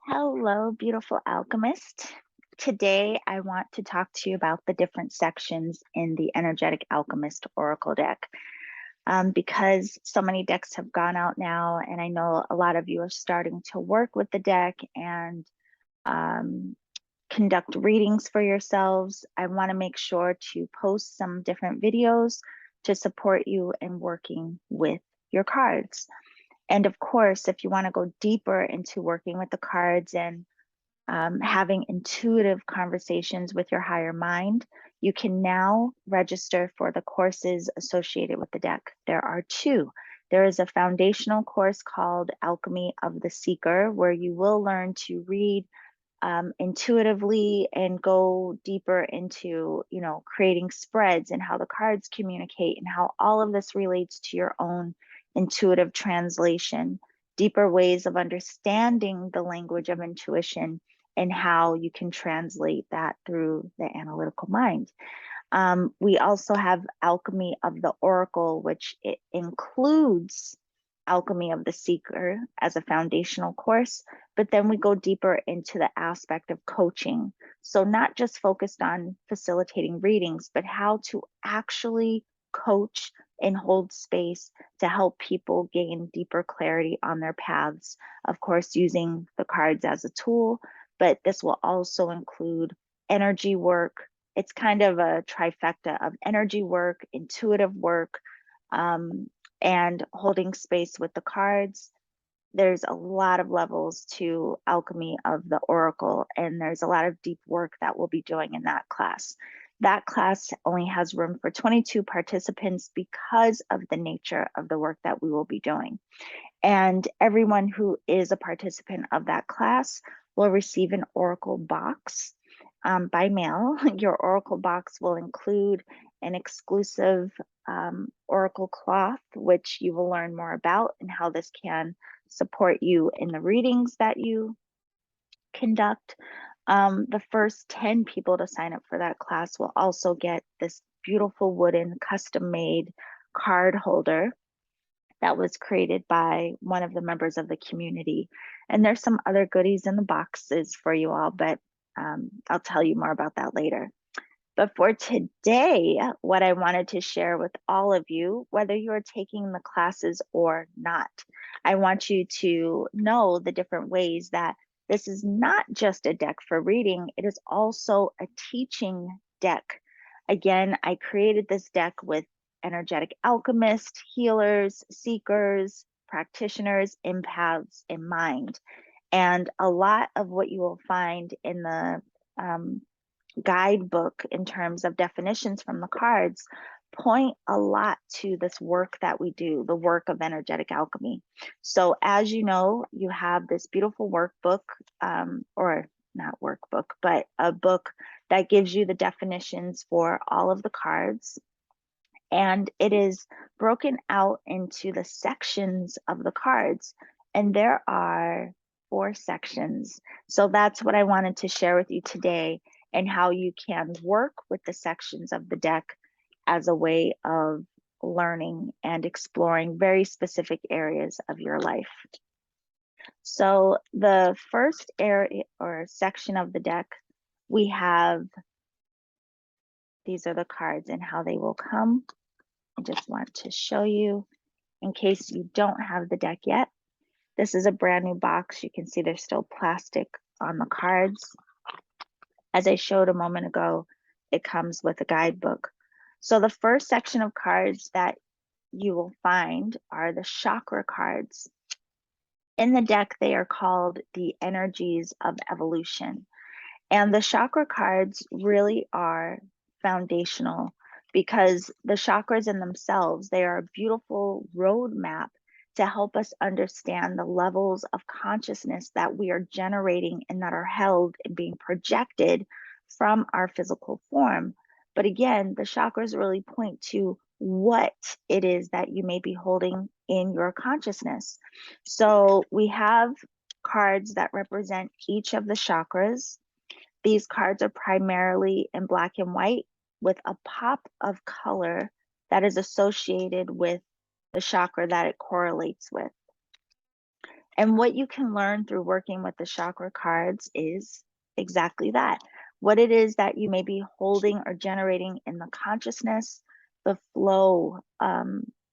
Hello, beautiful alchemist. Today, I want to talk to you about the different sections in the Energetic Alchemist Oracle deck. Because so many decks have gone out now, and I know a lot of you are starting to work with the deck and um, conduct readings for yourselves, I want to make sure to post some different videos to support you in working with your cards. And of course, if you want to go deeper into working with the cards and having intuitive conversations with your higher mind, you can now register for the courses associated with the deck. There are two. There is a foundational course called Alchemy of the Seeker, where you will learn to read intuitively and go deeper into, creating spreads and how the cards communicate and how all of this relates to your own intuitive translation, deeper ways of understanding the language of intuition and how you can translate that through the analytical mind. We also have Alchemy of the Oracle, which it includes Alchemy of the Seeker as a foundational course, but then we go deeper into the aspect of coaching. So not just focused on facilitating readings, but how to actually coach and hold space to help people gain deeper clarity on their paths. Of course, using the cards as a tool, but this will also include energy work. It's kind of a trifecta of energy work, intuitive work, and holding space with the cards. There's a lot of levels to Alchemy of the Oracle, and there's a lot of deep work that we'll be doing in that class. That class only has room for 22 participants because of the nature of the work that we will be doing. And everyone who is a participant of that class will receive an Oracle box by mail. Your Oracle box will include an exclusive Oracle cloth, which you will learn more about and how this can support you in the readings that you conduct. The first 10 people to sign up for that class will also get this beautiful wooden custom made card holder that was created by one of the members of the community. And there's some other goodies in the boxes for you all, but I'll tell you more about that later. But for today, what I wanted to share with all of you, whether you're taking the classes or not, I want you to know the different ways that this is not just a deck for reading, it is also a teaching deck. Again, I created this deck with energetic alchemists, healers, seekers, practitioners, empaths in mind. And a lot of what you will find in the guidebook in terms of definitions from the cards point a lot to this work that we do, the work of energetic alchemy. So as you know, you have this beautiful workbook, or not workbook, but a book that gives you the definitions for all of the cards. And it is broken out into the sections of the cards. And there are 4 sections. So that's what I wanted to share with you today, and how you can work with the sections of the deck as a way of learning and exploring very specific areas of your life. So the first area or section of the deck, we have, these are the cards and how they will come. I just want to show you in case you don't have the deck yet. This is a brand new box. You can see there's still plastic on the cards. As I showed a moment ago, it comes with a guidebook. So the first section of cards that you will find are the chakra cards. In the deck, they are called the energies of evolution. And the chakra cards really are foundational because the chakras in themselves, they are a beautiful roadmap to help us understand the levels of consciousness that we are generating and that are held and being projected from our physical form. But again, the chakras really point to what it is that you may be holding in your consciousness. So we have cards that represent each of the chakras. These cards are primarily in black and white with a pop of color that is associated with the chakra that it correlates with. And what you can learn through working with the chakra cards is exactly that. What it is that you may be holding or generating in the consciousness, the flow,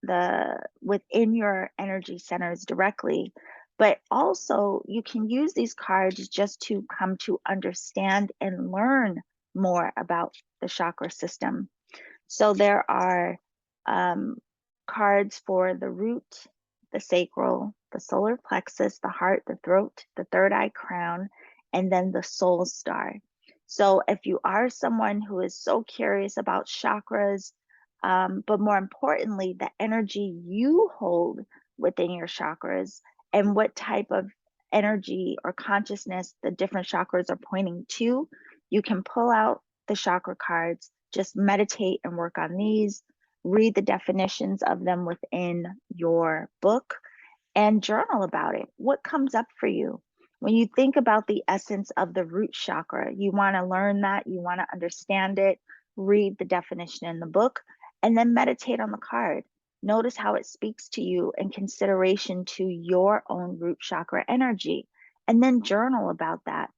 the within your energy centers directly. But also you can use these cards just to come to understand and learn more about the chakra system. So there are cards for the root, the sacral, the solar plexus, the heart, the throat, the third eye crown, and then the soul star. So if you are someone who is so curious about chakras, but more importantly, the energy you hold within your chakras and what type of energy or consciousness the different chakras are pointing to, you can pull out the chakra cards, just meditate and work on these, read the definitions of them within your book, and journal about it. What comes up for you? When you think about the essence of the root chakra, you want to learn that, you want to understand it, read the definition in the book, and then meditate on the card. Notice how it speaks to you in consideration to your own root chakra energy, and then journal about that.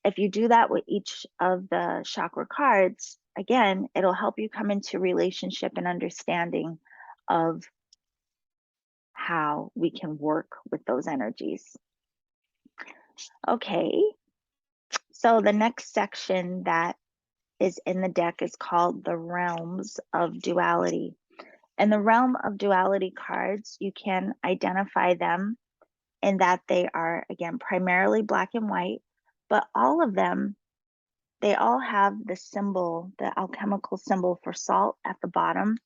If you do that with each of the chakra cards, again, it'll help you come into relationship and understanding of how we can work with those energies. Okay, so the next section that is in the deck is called the Realms of Duality. And the Realm of Duality cards, you can identify them in that they are, again, primarily black and white, but all of them, they all have the symbol, the alchemical symbol for salt at the bottom.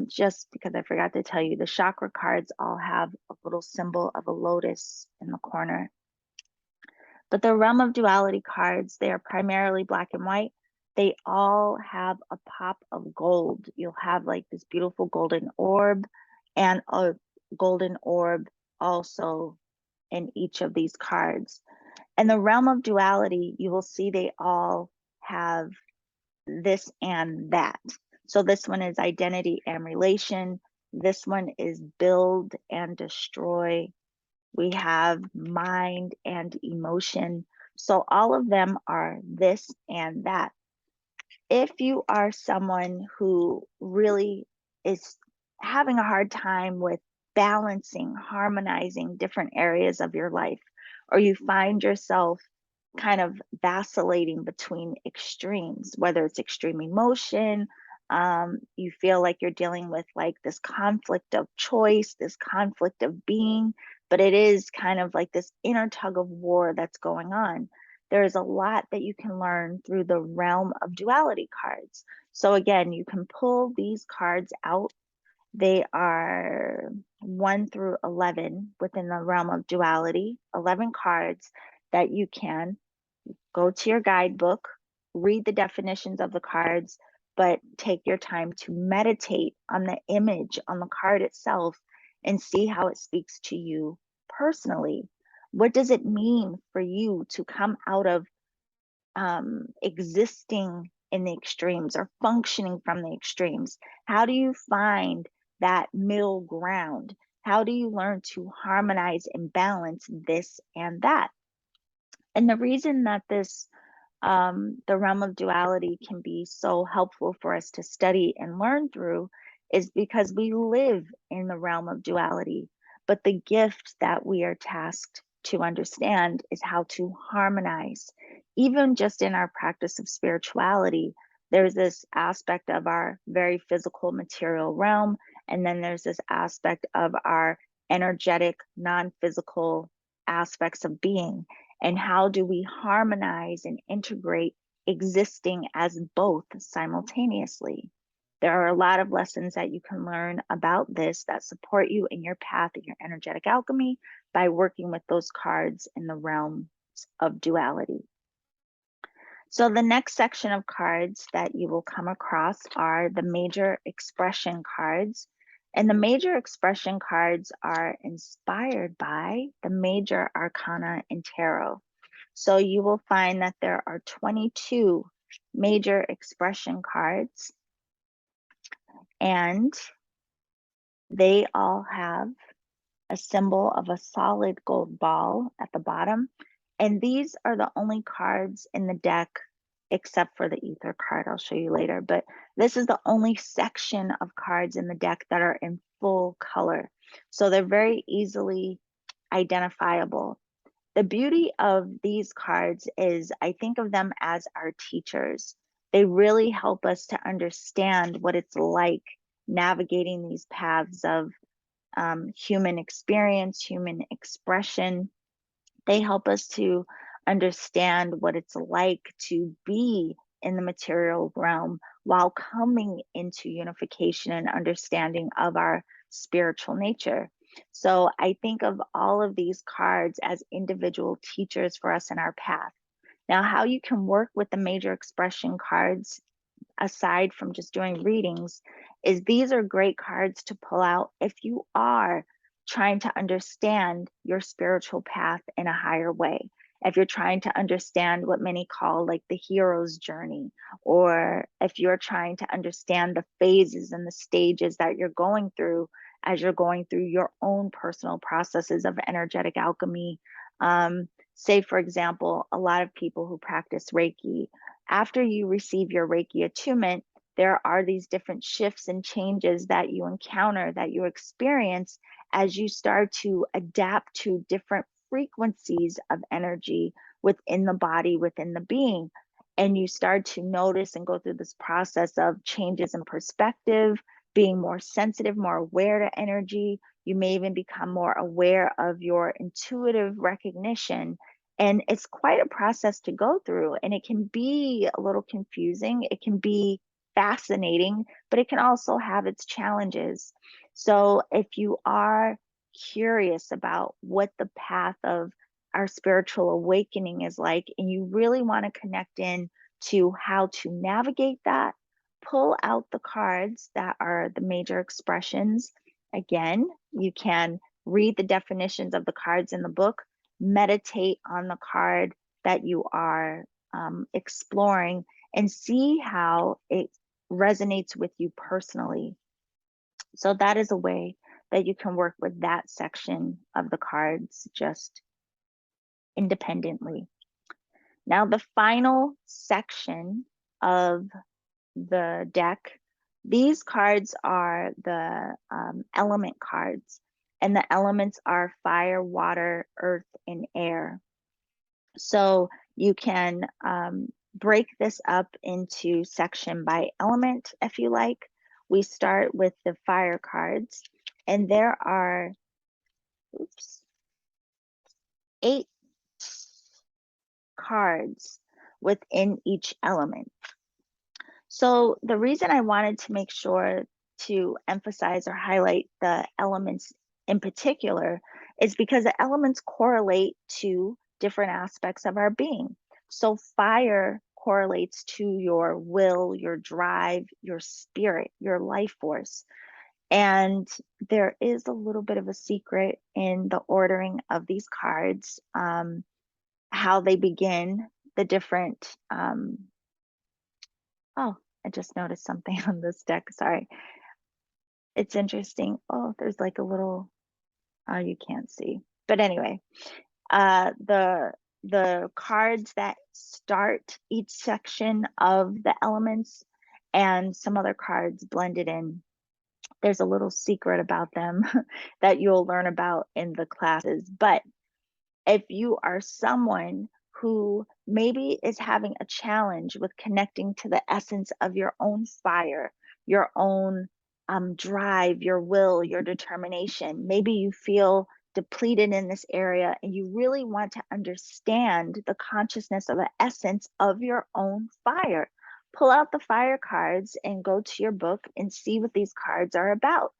Just because I forgot to tell you, the chakra cards all have a little symbol of a lotus in the corner. But the Realm of Duality cards, they are primarily black and white. They all have a pop of gold. You'll have like this beautiful golden orb and a golden orb also in each of these cards. And the Realm of Duality, you will see they all have this and that. So this one is identity and relation. This one is build and destroy. We have mind and emotion. So all of them are this and that. If you are someone who really is having a hard time with balancing, harmonizing different areas of your life, or you find yourself kind of vacillating between extremes, whether it's extreme emotion, you feel like you're dealing with like this conflict of choice, this conflict of being, but it is kind of like this inner tug of war that's going on. There's a lot that you can learn through the Realm of Duality cards. So again, you can pull these cards out. They are 1 through 11 within the Realm of Duality, 11 cards that you can go to your guidebook, read the definitions of the cards, but take your time to meditate on the image on the card itself and see how it speaks to you personally. What does it mean for you to come out of existing in the extremes or functioning from the extremes? How do you find that middle ground? How do you learn to harmonize and balance this and that? And the reason that the realm of duality can be so helpful for us to study and learn through is because we live in the realm of duality. But the gift that we are tasked to understand is how to harmonize. Even just in our practice of spirituality, there's this aspect of our very physical material realm, and then there's this aspect of our energetic, non physical aspects of being. And how do we harmonize and integrate existing as both simultaneously? There are a lot of lessons that you can learn about this that support you in your path in your energetic alchemy by working with those cards in the realms of duality. So the next section of cards that you will come across are the major expression cards. And the major expression cards are inspired by the major arcana in tarot. So you will find that there are 22 major expression cards, and they all have a symbol of a solid gold ball at the bottom. And these are the only cards in the deck, except for the ether card I'll show you later. But this is the only section of cards in the deck that are in full color. So they're very easily identifiable. The beauty of these cards is I think of them as our teachers. They really help us to understand what it's like navigating these paths of human experience, human expression. They help us to understand what it's like to be in the material realm while coming into unification and understanding of our spiritual nature. So I think of all of these cards as individual teachers for us in our path. Now, how you can work with the major expression cards aside from just doing readings is these are great cards to pull out if you are trying to understand your spiritual path in a higher way. If you're trying to understand what many call like the hero's journey, or if you're trying to understand the phases and the stages that you're going through as you're going through your own personal processes of energetic alchemy. Say, for example, a lot of people who practice Reiki, after you receive your Reiki attunement, there are these different shifts and changes that you encounter, that you experience as you start to adapt to different frequencies of energy within the body, within the being. And you start to notice and go through this process of changes in perspective, being more sensitive, more aware to energy. You may even become more aware of your intuitive recognition. And it's quite a process to go through, and it can be a little confusing. It can be fascinating, but it can also have its challenges. So if you are curious about what the path of our spiritual awakening is like, and you really want to connect in to how to navigate that, pull out the cards that are the major expressions. Again, you can read the definitions of the cards in the book, meditate on the card that you are exploring, and see how it resonates with you personally. So that is a way that you can work with that section of the cards just independently. Now, the final section of the deck, these cards are the element cards, and the elements are fire, water, earth, and air. So you can break this up into section by element if you like. We start with the fire cards, and there are 8 cards within each element. So the reason I wanted to make sure to emphasize or highlight the elements in particular is because the elements correlate to different aspects of our being. So fire correlates to your will, your drive, your spirit, your life force. And there is a little bit of a secret in the ordering of these cards, how they begin, the different oh, I just noticed something on this deck. Sorry. It's interesting. Oh, there's like a little, oh, you can't see. But anyway, the cards that start each section of the elements and some other cards blended in. There's a little secret about them that you'll learn about in the classes. But if you are someone who maybe is having a challenge with connecting to the essence of your own fire, your own drive, your will, your determination, maybe you feel depleted in this area and you really want to understand the consciousness of the essence of your own fire. Pull out the fire cards and go to your book and see what these cards are about.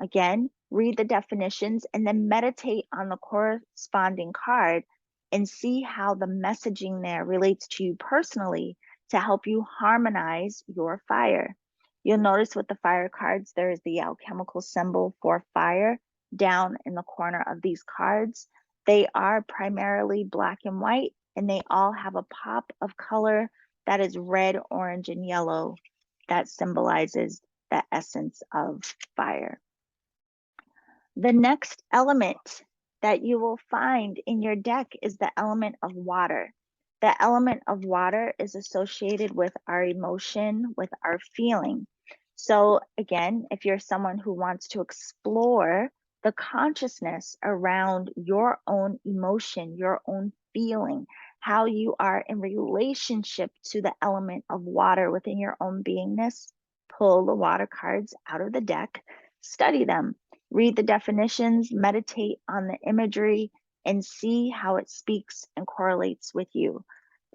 Again, read the definitions and then meditate on the corresponding card and see how the messaging there relates to you personally to help you harmonize your fire. You'll notice with the fire cards, there is the alchemical symbol for fire down in the corner of these cards. They are primarily black and white, and they all have a pop of color that is red, orange, and yellow that symbolizes the essence of fire. The next element that you will find in your deck is the element of water. The element of water is associated with our emotion, with our feeling. So again, if you're someone who wants to explore the consciousness around your own emotion, your own feeling, how you are in relationship to the element of water within your own beingness, pull the water cards out of the deck, study them, read the definitions, meditate on the imagery, and see how it speaks and correlates with you.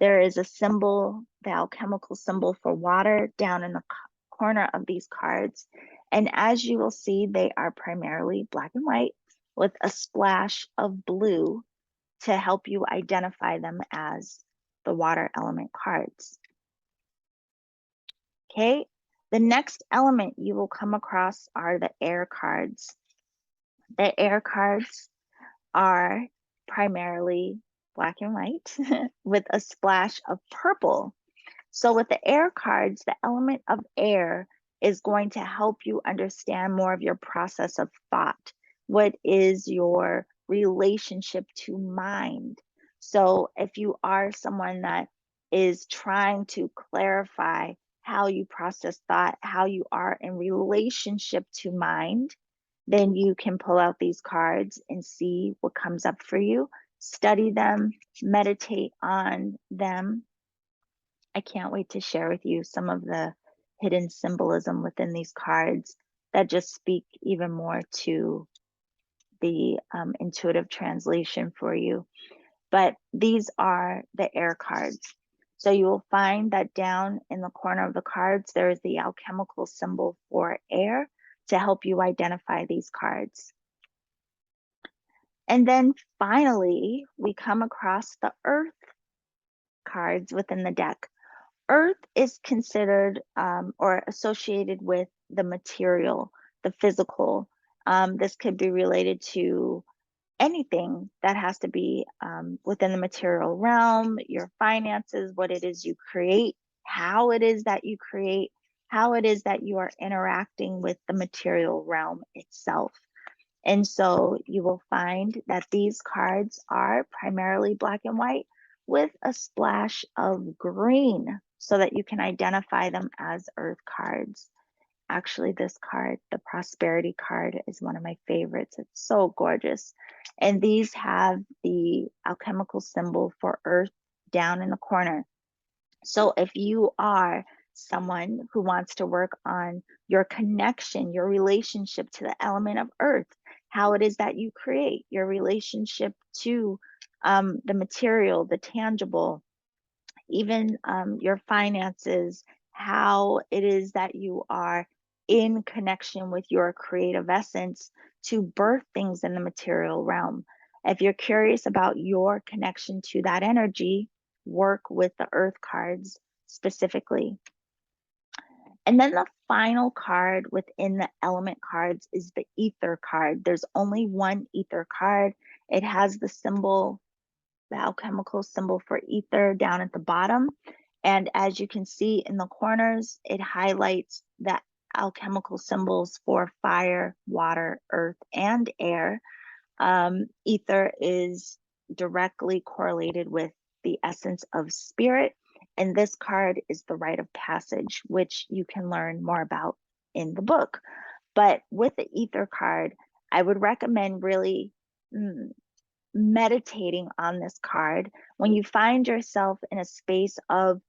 There is a symbol, the alchemical symbol for water, down in the corner of these cards. And as you will see, they are primarily black and white with a splash of blue to help you identify them as the water element cards. Okay, the next element you will come across are the air cards. The air cards are primarily black and white with a splash of purple. So with the air cards, the element of air is going to help you understand more of your process of thought. What is your relationship to mind? So if you are someone that is trying to clarify how you process thought, how you are in relationship to mind, then you can pull out these cards and see what comes up for you. Study them, meditate on them. I can't wait to share with you some of the hidden symbolism within these cards that just speak even more to the intuitive translation for you. But these are the air cards. So you will find that down in the corner of the cards, there is the alchemical symbol for air to help you identify these cards. And then finally, we come across the earth cards within the deck. Earth is considered or associated with the material, the physical. This could be related to anything that has to be within the material realm, your finances, what it is you create, how it is that you create, how it is that you are interacting with the material realm itself. And so you will find that these cards are primarily black and white with a splash of green so that you can identify them as earth cards. Actually, this card, the prosperity card, is one of my favorites. It's so gorgeous. And these have the alchemical symbol for earth down in the corner. So if you are someone who wants to work on your connection, your relationship to the element of earth, how it is that you create your relationship to the material, the tangible, even your finances, how it is that you are in connection with your creative essence to birth things in the material realm. If you're curious about your connection to that energy, work with the earth cards specifically. And then the final card within the element cards is the ether card. There's only one ether card. It has the symbol, the alchemical symbol for ether down at the bottom. And as you can see in the corners, it highlights the alchemical symbols for fire, water, earth, and air. Ether is directly correlated with the essence of spirit. And this card is the rite of passage, which you can learn more about in the book. But with the ether card, I would recommend really meditating on this card when you find yourself in a space of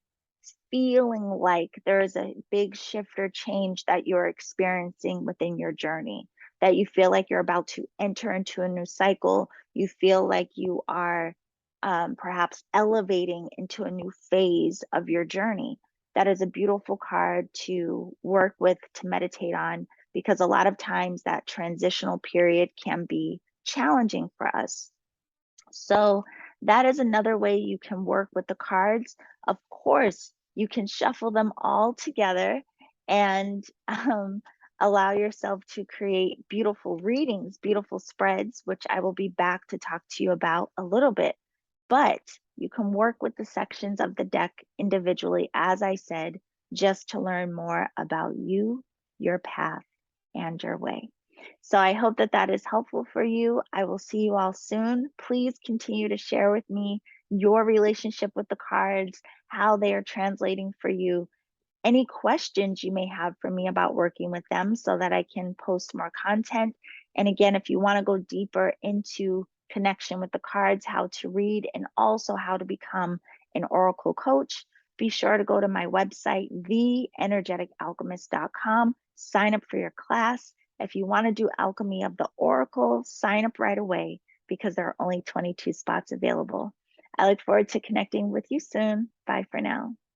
feeling like there's a big shift or change that you're experiencing within your journey, that you feel like you're about to enter into a new cycle, you feel like you are perhaps elevating into a new phase of your journey. That is a beautiful card to work with, to meditate on, because a lot of times that transitional period can be challenging for us. So that is another way you can work with the cards. Of course, you can shuffle them all together and allow yourself to create beautiful readings, beautiful spreads, which I will be back to talk to you about a little bit. But you can work with the sections of the deck individually, as I said, just to learn more about you, your path, and your way. So I hope that that is helpful for you. I will see you all soon. Please continue to share with me your relationship with the cards, how they are translating for you, any questions you may have for me about working with them so that I can post more content. And again, if you want to go deeper into connection with the cards, how to read, and also how to become an oracle coach, be sure to go to my website, theenergeticalchemist.com, sign up for your class. If you want to do Alchemy of the Oracle, sign up right away because there are only 22 spots available. I look forward to connecting with you soon. Bye for now.